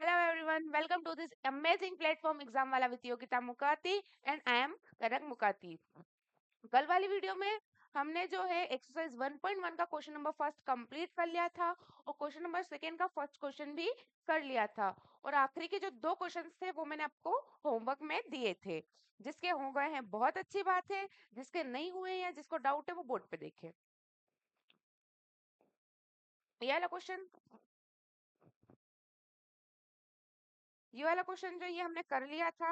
Hello everyone, welcome to this amazing platform exam वाला with Yogita Mukati and I am Kanak Mukati. कल वाली video में हमने जो है एक्सरसाइज 1.1 का क्वेश्चन नंबर फर्स्ट कंप्लीट कर लिया था और क्वेश्चन नंबर सेकेंड का फर्स्ट क्वेश्चन भी कर लिया था और आखिरी के जो दो क्वेश्चंस थे वो मैंने आपको होमवर्क में दिए थे। जिसके हो गए हैं बहुत अच्छी बात है, जिसके नहीं हुए या जिसको डाउट है वो बोर्ड पे देखे। ये वाला क्वेश्चन जो ये हमने कर लिया था।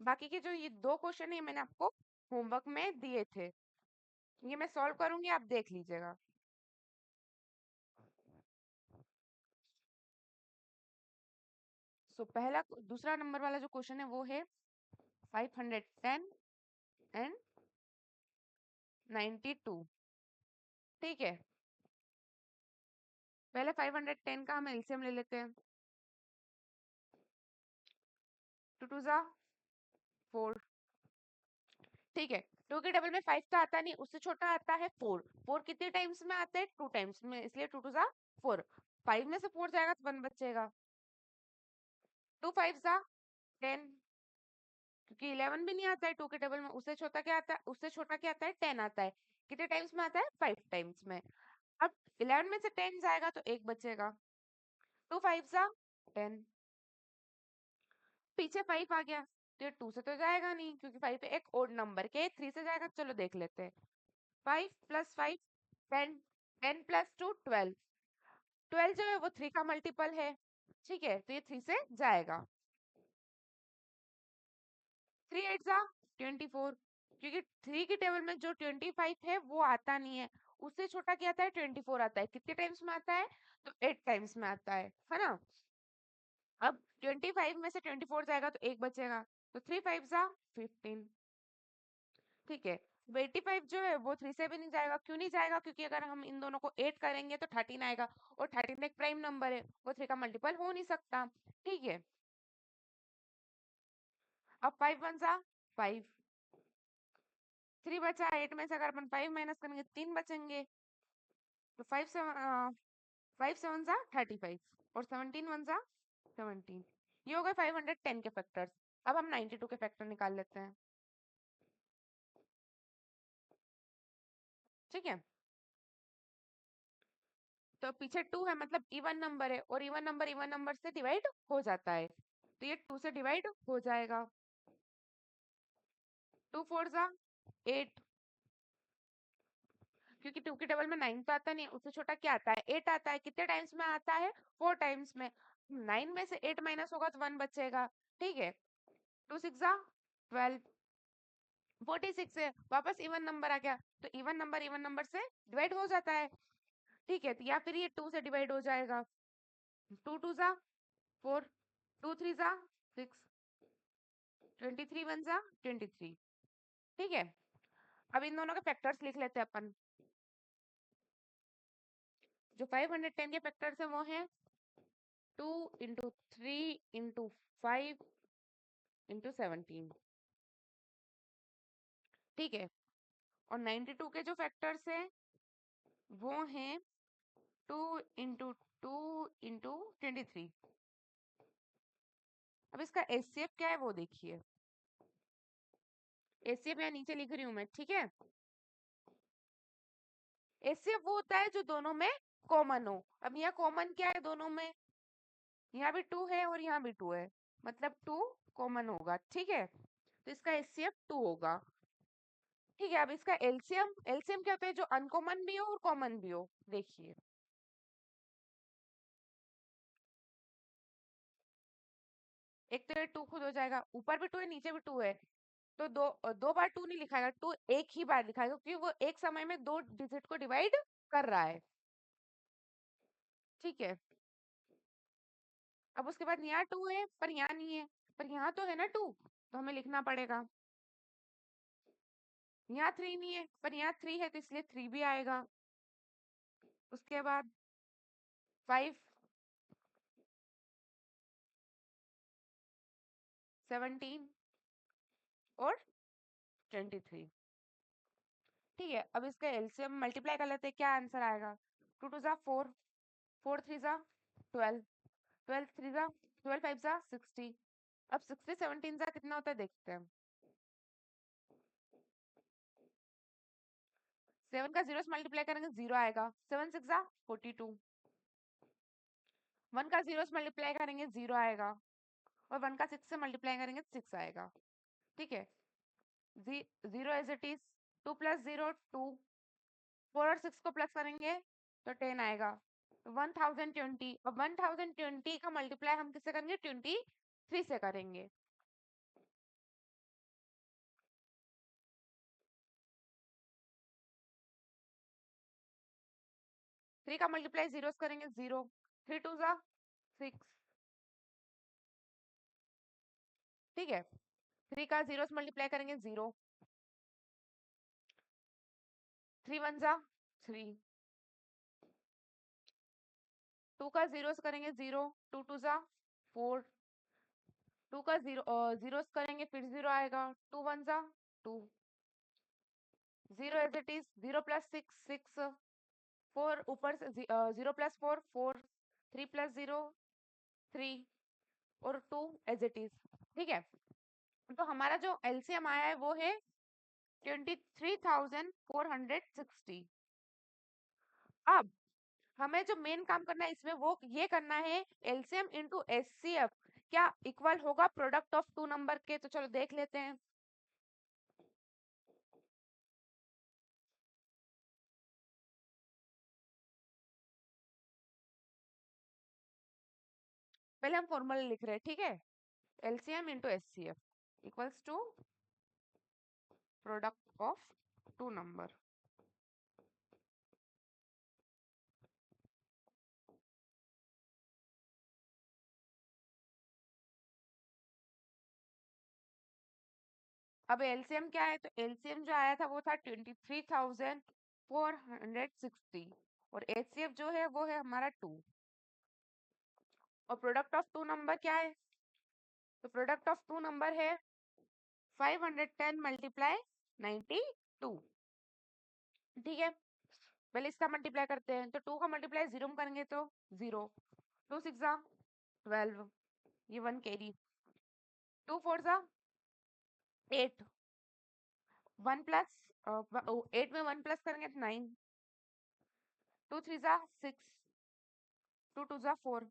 बाकी के जो ये दो क्वेश्चन है ये मैंने आपको होमवर्क में दिए थे, ये मैं सॉल्व करूंगी, आप देख लीजिएगा। पहला दूसरा नंबर वाला जो क्वेश्चन है वो है 510 एंड 92। ठीक है, पहले 510 का हम एलसीएम ले लेते हैं। 2 टू जा 4। ठीक है, 2 के टेबल में 5 तो आता नहीं, उससे छोटा आता है 4। 4 कितने टाइम्स में आता है? 2 टाइम्स में, इसलिए 2 टू जा 4। 5 में से 4 जाएगा तो 1 बचेगा। 2 5 जा 10, क्योंकि 11 भी नहीं आता है 2 के टेबल में। उससे छोटा क्या आता है? उससे छोटा क्या आता है? 10 आता है। कितने टाइम्स में आता है? 5 टाइम्स में। अब 11 में से 10 जाएगा तो 1 बचेगा। 2 5 जा 10, पीछे 5 आ गया तो ये 2 से तो जाएगा नहीं, क्योंकि 5 एक ओड नंबर के 3 से जाएगा। चलो देख लेते हैं। 5 प्लस 5 10, 10 प्लस 2 12। 12 जो है वो 3 का मल्टीपल है। ठीक है, तो ये 3 से जाएगा। 3 8 जा 24, क्योंकि 3 की टेबल में जो 25 है वो आता नहीं है। उससे छोटा क्या आता है? 24 आता है। कितने टाइम्स में आता है? तो 8 टाइम्स में आता है ना। अब 25 में से 24 जाएगा तो 1 बचेगा, तो 3 5 जा 15। ठीक है, 85 जो है वो 3 से भी नहीं जाएगा। क्यों नहीं जाएगा? क्योंकि अगर हम इन दोनों को 8 करेंगे तो 13 आएगा, और 13 एक प्राइम नंबर है, वो 3 का मल्टीपल हो नहीं सकता। ठीक है, अब 5 1 जा 5, 3 बचा। 8 में से अगर अपन 5 माइनस करेंगे 3 बचेंगे, तो 5 7 जा 35 और 17 1 जा 17। ये हो गए 510 के फैक्टर्स। अब हम 92 के फैक्टर निकाल लेते हैं। ठीक है, तो पीछे 2 है, मतलब इवन नंबर है, और इवन नंबर से डिवाइड हो जाता है, तो ये 2 से डिवाइड हो जाएगा। 2 4 जा 8, क्योंकि 2 के टेबल में 9 तो आता नहीं, उससे छोटा क्या आता है? 8 आता है। कितने टाइम्स में आता है? 4 टाइम्स में। 9 में से 8 माइनस होगा तो 1 बचेगा। ठीक है, 2 6 जा 12, 46 है, वापस इवन नंबर आ गया, तो इवन नंबर से डिवाइड हो जाता है। ठीक है, तो या फिर ये 2 से डिवाइड हो जाएगा। 2 2 जा 4, 2 3 जा 6, 23 1 जा 23। ठीक है, अब इन दोनों के फैक्टर्स लिख लेते हैं अपन। जो 510 के फैक्टर्स है वो है 2 इंटू 3 इंटू 5 इंटू 17। ठीक है, और 92 के जो फैक्टर्स है वो हैं 2 इंटू 2 इंटू 23। अब इसका एचसीएफ क्या है वो देखिए। एचसीएफ यहाँ नीचे लिख रही हूँ मैं। ठीक है, एचसीएफ वो होता है जो दोनों में कॉमन हो। अब यहाँ कॉमन क्या है दोनों में? यहाँ भी 2 है और यहाँ भी 2 है, मतलब 2 कॉमन होगा। ठीक है, तो इसका एचसीएफ 2 होगा। ठीक है, अब इसका एलसीएम, एलसीएम क्या होता है? जो अनकॉमन भी हो और कॉमन भी हो। देखिए, एक तो ये 2 खुद हो जाएगा, ऊपर भी 2 है नीचे भी 2 है, तो दो बार 2 नहीं लिखाएगा, 2 एक ही बार लिखाएगा, क्योंकि वो एक समय में दो डिजिट को डिवाइड कर रहा है। ठीक है, अब उसके बाद यहाँ 2 है पर यहाँ नहीं है, पर यहाँ तो है ना 2, तो हमें लिखना पड़ेगा। यहाँ 3 नहीं है पर यहाँ 3 है, तो इसलिए 3 भी आएगा। उसके बाद 5 17 और 23। ठीक है, अब इसका एलसीएम मल्टीप्लाई कर लेते हैं, क्या आंसर आएगा? 2 2 जा 4, 4 3 जा 12, 12 3 जा 12 5 जा 60। अब 60 17 जा कितना होता है देखते हैं। 7 का 0 से मल्टीप्लाई करेंगे 0 आएगा। 7 6 जा 42। 1 का 0 से मल्टीप्लाई करेंगे 0 आएगा, और 1 का 6 से मल्टीप्लाई करेंगे 6 आएगा। ठीक है, 0 एज इट इज। 2 प्लस 0 2। 4 और 6 को प्लस करेंगे तो 10 आएगा। 1020, और 1020 का मल्टीप्लाई हम किससे करेंगे? 23 से करेंगे। थ्री का मल्टीप्लाई जीरो करेंगे 0। 3 2 जा 6। ठीक है, 3 का 0 से मल्टीप्लाई करेंगे 0। 3 1 जा 3। 2 का 0 से करेंगे 0। 2 2 जा 4। 2 का 0 से करेंगे फिर 0 आएगा। 2 1 जा 2। 0 एज इट इज। 0 प्लस 6 6। 4 ऊपर से 0 प्लस 4 4। 3 प्लस 0 3, और 2 एज इट इज। ठीक है, तो हमारा जो एलसीएम आया है वो है 23,460। अब हमें जो मेन काम करना है इसमें वो ये करना है, एलसीएम इंटू एचसीएफ क्या इक्वल होगा प्रोडक्ट ऑफ टू नंबर के। तो चलो देख लेते हैं। पहले हम फॉर्मूला लिख रहे हैं, ठीक है। LCM into HCF equals to product of two number. अब एलसीएम क्या है? तो एलसीएम जो आया था वो था 23,460, और एचसीएफ जो है वो है हमारा 2। और प्रोडक्ट ऑफ टू नंबर क्या है? तो प्रोडक्ट ऑफ टू नंबर है 510 मल्टीप्लाई 92। ठीक है, पहले इसका मल्टीप्लाई करते हैं। तो 2 का मल्टीप्लाई 0 में करेंगे तो 0। 2 6 जा 12, ये 1 कैरी। 2 4 जा 8। 1 प्लस 8 में 1 प्लस करेंगे तो 9। 2 3 जा 6। 2 2 जा 4।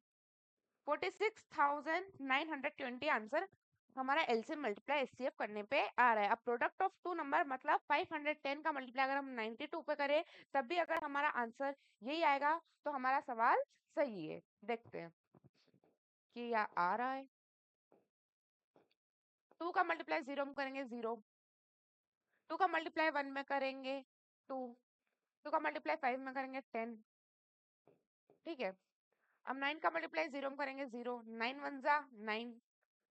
46,920 आंसर हमारा एलसीएम मल्टीप्लाई एचसीएफ करने पे आ रहा है। अब प्रोडक्ट ऑफ टू नंबर मतलब 510 का मल्टीप्लाई अगर हम 92 पे करें तब भी अगर हमारा आंसर यही आएगा तो हमारा सवाल सही है। देखते हैं कि या आ रहा है। 2 का मल्टीप्लाई 0 में करेंगे 0। 2 का मल्टीप्लाई 1 में करेंगे 2। 2 का मल्टीप्लाई 5 में करेंगे 10। ठीक है, अब 9 का मल्टीप्लाई 0 में करेंगे 0। 9 1 जा 9।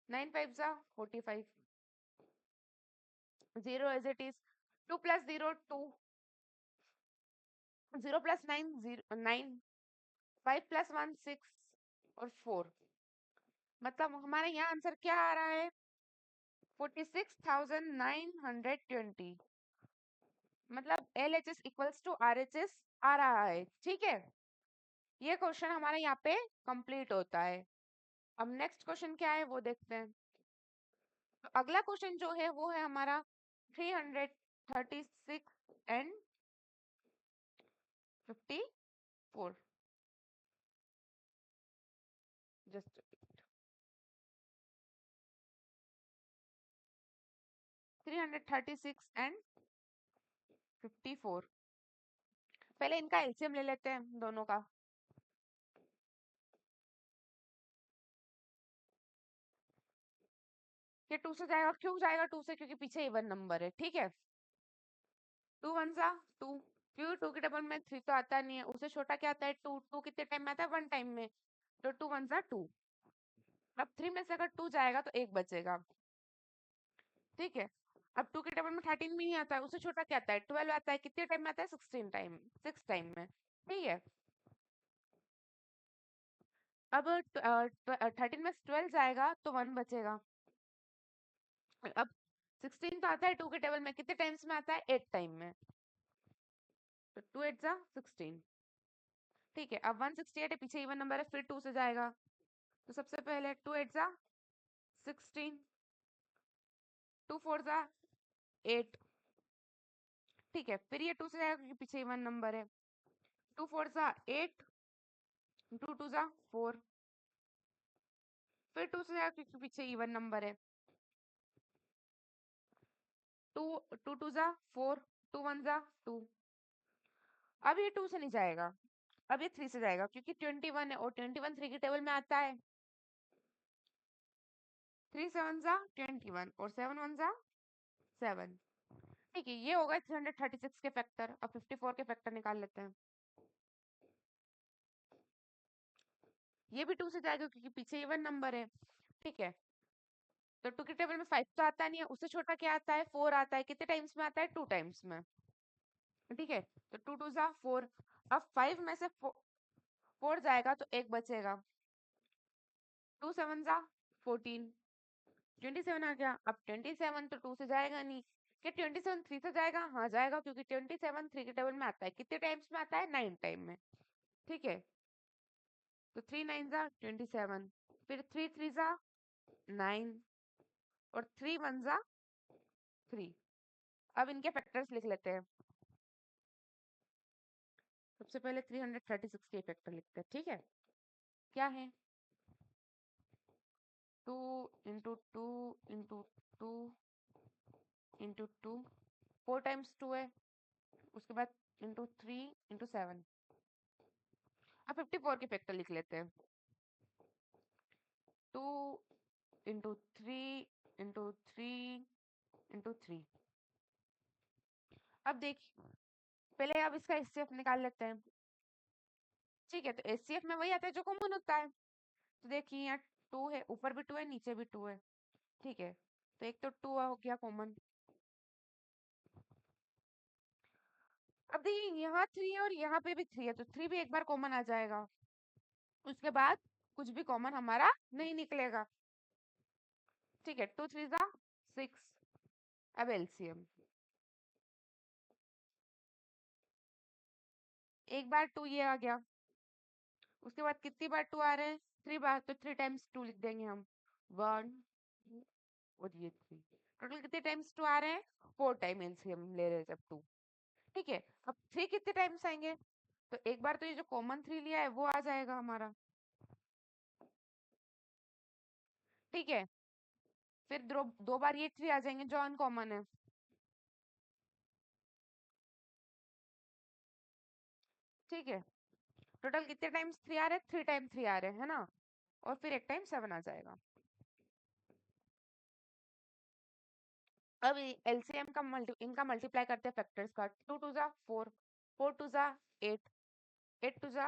9 5 जा 45। 0 as it is। 2 plus 0 2। 0 plus 9 0 9। 5 plus 1 6, और 4। मतलब हमारे यहाँ आंसर क्या आ रहा है? 46,920। मतलब LHS इक्वल्स टू RHS आ रहा है। ठीक है, ये क्वेश्चन हमारा यहाँ पे कंप्लीट होता है। अब नेक्स्ट क्वेश्चन क्या है वो देखते हैं। तो अगला क्वेश्चन जो है वो है हमारा 336 एंड 54। Just 336 and 54। पहले इनका एलसीएम ले लेते हैं दोनों का। ये 2 से जाएगा, क्यों जाएगा 2 से? क्योंकि पीछे इवन नंबर है। ठीक है, 2 1 जा 2। क्योंकि 2 के डबल में 3 तो आता नहीं है, उससे छोटा क्या आता है 2। 2 कितने टाइम में आता है? 1 टाइम में। तो 2 1 जा 2। अब 3 में से अगर 2 जाएगा तो 1 बचेगा। ठीक है, अब 2 के डबल में 13 भी नहीं आता है, उससे छोटा क्या आता है? 12 आता है। कितने टाइम में आता है? 16 टाइम, 6 टाइम में। ठीक है, अब 13 में से 12 जाएगा तो 1 बचेगा। अब 16 तो आता है 2 के टेबल में, कितने टाइम्स में आता है? 8 टाइम में। तो 2 8 जा 16। ठीक है, अब 168 है, पीछे इवन नंबर है, फिर 2 से जाएगा तो सबसे पहले 2 8 जा 16, 2 4 जा 8। ठीक है, फिर ये 2 से जाएगा क्योंकि पीछे इवन नंबर है। 2 4 जा 8, 2 2 जा 4, फिर 2 से जाएगा क्योंकि पीछे इवन नंबर है। 2 2 2 जा 4, 2 1 जा 2। अब ये 2 से नहीं जाएगा, अब ये 3 से जाएगा क्योंकि 21 है और 21 3 की टेबल में आता है। 3 7 जा 21 और 7 1 जा 7। ठीक है, ये होगा 336 के फैक्टर। अब 54 के फैक्टर निकाल लेते हैं। ये भी 2 से जाएगा क्योंकि पीछे इवन नंबर है। ठीक है, तो 2 की टेबल में 5 तो आता नहीं है, उससे छोटा क्या आता है? 4 आता है। कितने टाइम्स में आता है? 2 टाइम्स में। ठीक है, तो 2 2 जा 4। अब 5 में से 4 जाएगा तो एक बचेगा। 2 7 जा 14, 27 आ गया। अब 27 तो 2 से जाएगा नहीं। क्या 27 3 से जाएगा? हाँ जाएगा, क्योंकि 27 3 के टेबल में आता है। कितने टाइम्स में आता है? 9 टाइम में। ठीक है, तो 3 9 जा 27, फिर 3 3 जा 9 और 3 1 जा 3। अब इनके फैक्टर्स लिख लेते हैं। सबसे पहले 336 के फैक्टर लिखते हैं। ठीक है, क्या है? 2 इंटू 2 इंटू 2 इंटू 2, 4 टाइम्स 2 है। उसके बाद इंटू 3 इंटू 7। अब 54 के फैक्टर लिख लेते हैं। 2 इंटू 3 इंटू 3 इंटू 3। अब देखिए, पहले अब इसका एचसीएफ निकाल लेते हैं। ठीक है, तो एचसीएफ में वही आता है जो कॉमन होता है। तो देखिए यहाँ 2 है, ऊपर भी 2 है, नीचे भी 2 है। ठीक है, तो एक तो 2 हो गया कॉमन। अब देखिए यहाँ 3 है और यहाँ पे भी 3 है, तो 3 भी एक बार कॉमन आ जाएगा। उसके बाद कुछ भी कॉमन हमारा नहीं निकलेगा। ठीक है, 2 3 जा 6। अब एलसीएम, एक बार 2 ये आ गया। उसके बाद कितनी बार 2 आ रहे हैं? 3 बार, तो 3 टाइम्स 2 लिख देंगे हम। 1 और ये 3, टोटल कितने टाइम्स 2 आ रहे हैं? 4 टाइम एलसीएम ले रहे हैं जब 2। ठीक है, अब 3 कितने टाइम्स आएंगे? तो एक बार तो ये जो कॉमन 3 लिया है वो आ जाएगा हमारा। ठीक है, फिर दो बार ये 3 आ जाएंगे जो अनकॉमन है। ठीक है, टोटल कितने टाइम्स 3 आ रहे हैं? 3 टाइम 3 आ रहे हैं, है ना? और फिर एक टाइम 7 आ जाएगा। अब एलसीएम का इनका मल्टीप्लाई करते हैं फैक्टर्स का। 2 2 जा 4, 4 2 जा 8, 8 2 जा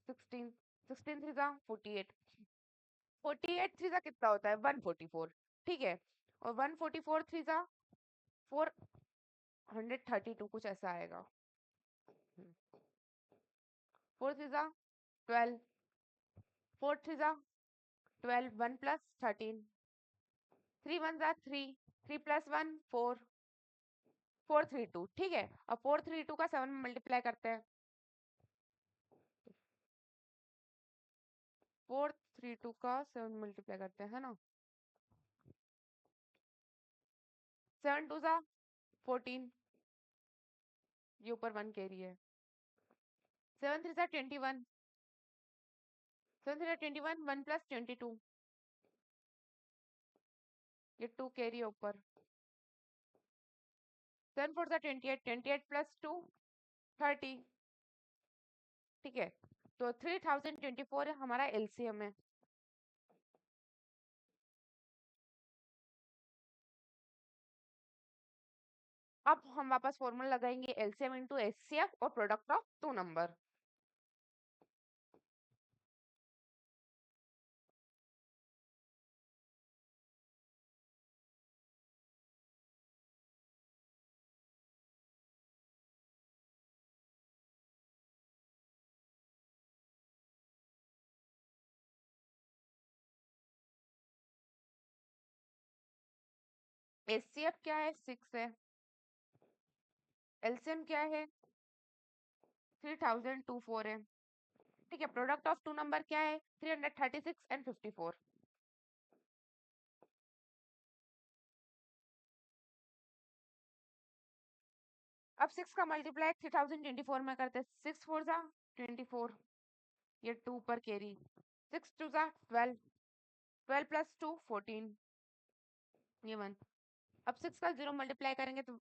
16, 16 3 जा 48, 48 3 जा कितना होता है? 144। ठीक है, और 144 3 जा 432 कुछ ऐसा आएगा। 4 3 जा 12, 4 3 जा 12, 1 प्लस 13, 3 1 जा 3, 3 प्लस 1 4, 432। ठीक है, अब 432 का 7 में मल्टीप्लाई करते हैं। 432 का 7 मल्टीप्लाई करते हैं, है ना? 7 2 जा 14, ये ऊपर 1 कैरी है। 7 3 जा 21, 7 3 जा 21, 1 प्लस 22, ये 2 कैरी है ऊपर। 7 4 जा 28, 28 प्लस 2 30। ठीक है, तो 3024 है हमारा एलसीएम है। अब हम वापस फॉर्मूला लगाएंगे, एलसीएम इंटू एचसीएफ और product of two number. HCF क्या है? 6 है। एलसीएम क्या है? 3024 है। ठीक है, प्रोडक्ट ऑफ टू नंबर क्या है? 336 एंड 54। अब 6 का मल्टीप्लाई 3024 में करते, 6 4 जा 24, ये 2 पर कैरी, 6 2 जा 12, 12 प्लस 2 14, ये 1। अब 6 का 0 मल्टीप्लाई करेंगे तो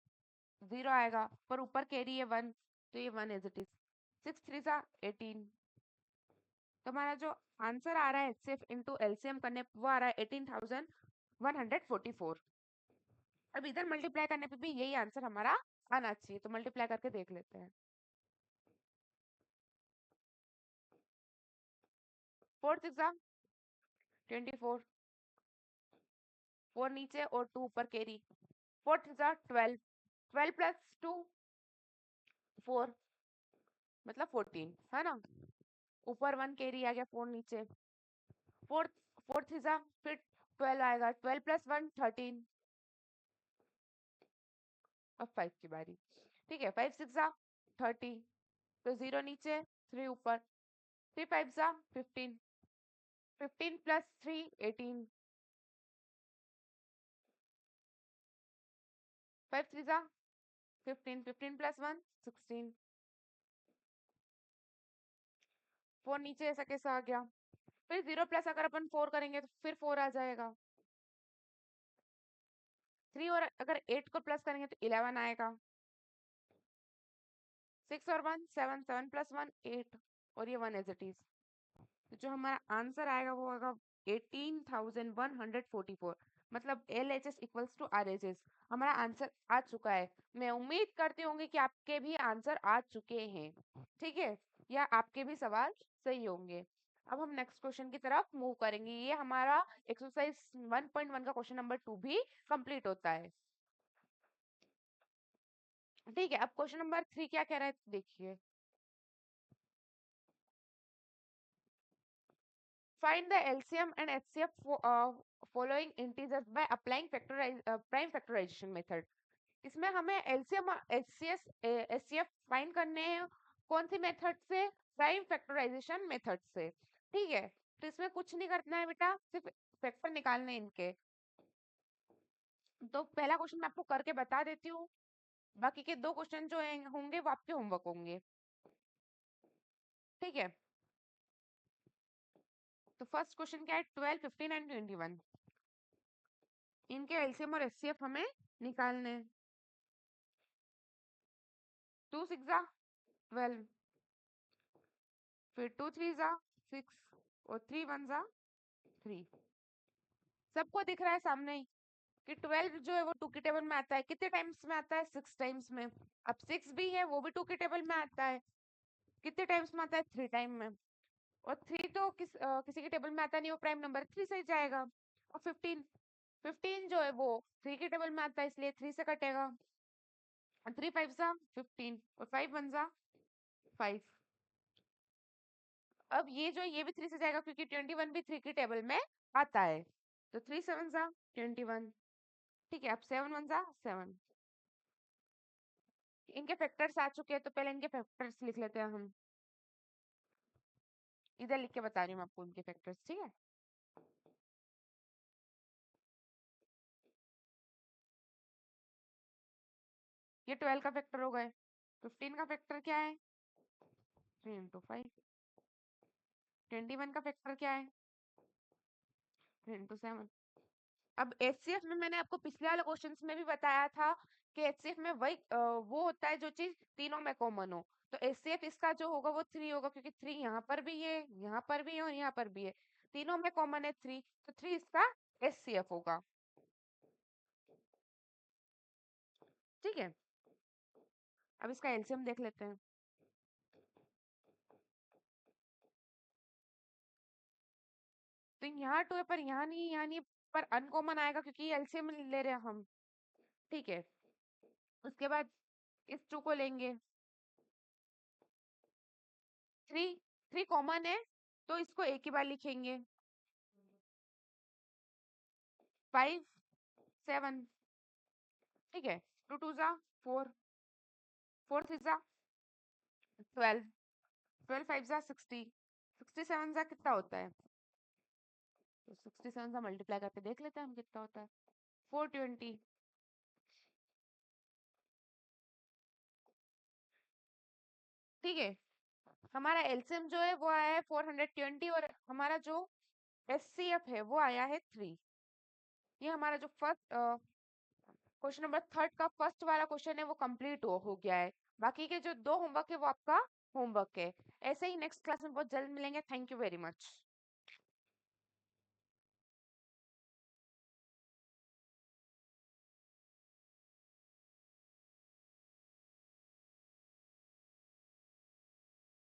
0 आएगा, पर ऊपर कैरी है 1, तो ये 1 एज इट इज। 6 3 जा 18। तो हमारा जो आंसर आ रहा है एचसीएफ इंटू एलसीएम करने पे वो आ रहा है 18,144। अब इधर मल्टीप्लाई करने पे भी यही आंसर हमारा आना चाहिए, तो मल्टीप्लाई करके देख लेते हैं। 4 6 जा 24, 4 नीचे और 2 ऊपर कैरी, 4 3 जा 12, 12 प्लस 2 4, मतलब 14 है ना। ऊपर 1 कैरी आ गया, 4 नीचे, 4 4 3 जा फिर 12 आएगा, 12 प्लस 1 13। अब 5 की बारी, ठीक है, 5 6 जा 30, तो 0 नीचे 3 ऊपर, 3 5 जा 15, 15 प्लस 3 18, 5 3 जा 15, 15 प्लस 1 16, 4 नीचे ऐसा कैसा आ गया। फिर 0 प्लस अगर अपन 4 करेंगे तो फिर 4 आ जाएगा, 3 और अगर 8 को प्लस करेंगे तो 11 आएगा, 6 और 1 7, 7 प्लस 1 8, और ये 1 एज इट इज। तो जो हमारा आंसर आएगा वो होगा 18,144, मतलब LHS इक्वल्स टू RHS। हमारा आंसर आ चुका है। मैं उम्मीद करती होंगी कि आपके भी आंसर आ चुके हैं, ठीक है, या आपके भी सवाल सही होंगे। अब हम नेक्स्ट क्वेश्चन की तरफ मूव करेंगे। ये हमारा एक्सरसाइज 1.1 का क्वेश्चन नंबर 2 भी कंप्लीट होता है, ठीक है। अब क्वेश्चन नंबर 3 क्या कह रहा है देखिए। Find the LCM and HCF following integers by applying prime factorization method. इसमें हमें LCM HCS HCF फाइंड करने हैं कौन सी मेथड से? प्राइम फैक्टराइजेशन मेथड से, ठीक है। तो इसमें कुछ नहीं करना है बेटा, सिर्फ फैक्टर निकालने हैं इनके। तो पहला क्वेश्चन मैं आपको करके बता देती हूँ, बाकी के दो क्वेश्चन जो होंगे वो आपके होमवर्क होंगे, ठीक है। तो फर्स्ट क्वेश्चन क्या है? 12 15 एंड 21, इनके एलसीएम और एचसीएफ हमें निकालने हैं। 2 6 जा 12, फिर 2 3 जा 6, और 3 1 जा 3। सबको दिख रहा है सामने ही कि 12 जो है वो 2 की टेबल में आता है, कितने टाइम्स में आता है? 6 टाइम्स में। अब 6 भी है, वो भी 2 की टेबल में आता है, कितने टाइम्स में आता है? 3 टाइम में। और 3 तो किसी की टेबल में आता नहीं, वो प्राइम नंबर 3 से ही जाएगा। और 15, 15 जो है वो 3 की टेबल में आता है, इसलिए 3 से कटेगा। 3 5 जा 15, और 5 1 जा 5। अब ये जो है ये भी 3 से जाएगा, क्योंकि 21 भी 3 की टेबल में आता है, तो 3 7 जा 21, ठीक है। अब 7 1 जा 7। इनके फैक्टर्स आ चुके हैं, तो पहले इनके फैक्टर्स लिख लेते हैं हम। इधर लिख के बता रही हूँ आपको इनके फैक्टर्स, ठीक है। ये 12 का फैक्टर हो गए। 15 का फैक्टर क्या है? 3 इंटू 5। 21 का फैक्टर क्या है? 3 इंटू 7। अब एचसीएफ में मैंने आपको पिछले वाले क्वेश्चंस में भी बताया था कि एचसीएफ में वही वो होता है जो चीज तीनों में कॉमन हो। तो एचसीएफ इसका जो होगा वो 3 होगा, क्योंकि 3 यहाँ पर भी है, यहाँ पर भी है, और यहाँ पर भी है, तीनों में कॉमन है 3, तो 3 इसका एचसीएफ होगा, ठीक है। अब इसका एलसीएम देख लेते हैं। तो यहाँ 2 है, पर यहाँ नहीं, यहाँ नहीं, पर अनकॉमन आएगा क्योंकि ये एलसीएम ले रहे हैं हम, ठीक है। उसके बाद इस 2 को लेंगे, 3 3 कॉमन है, तो इसको एक ही बार लिखेंगे। 5 7, ठीक है। 2 2 जा 4, 4 3 जा 12, 12 5 जा 60, 67 सा कितना होता है? तो 67 सा मल्टीप्लाई करके देख लेते हैं हम कितना होता है। 420। ठीक है, हमारा एलसीएम जो है वो आया है 420 और हमारा जो एचसीएफ है वो आया है 3। ये हमारा जो फर्स्ट क्वेश्चन नंबर थर्ड का फर्स्ट वाला क्वेश्चन है वो कंप्लीट हो गया है। बाकी के जो 2 होमवर्क है वो आपका होमवर्क है। ऐसे ही नेक्स्ट क्लास में बहुत जल्द मिलेंगे। Thank you very much.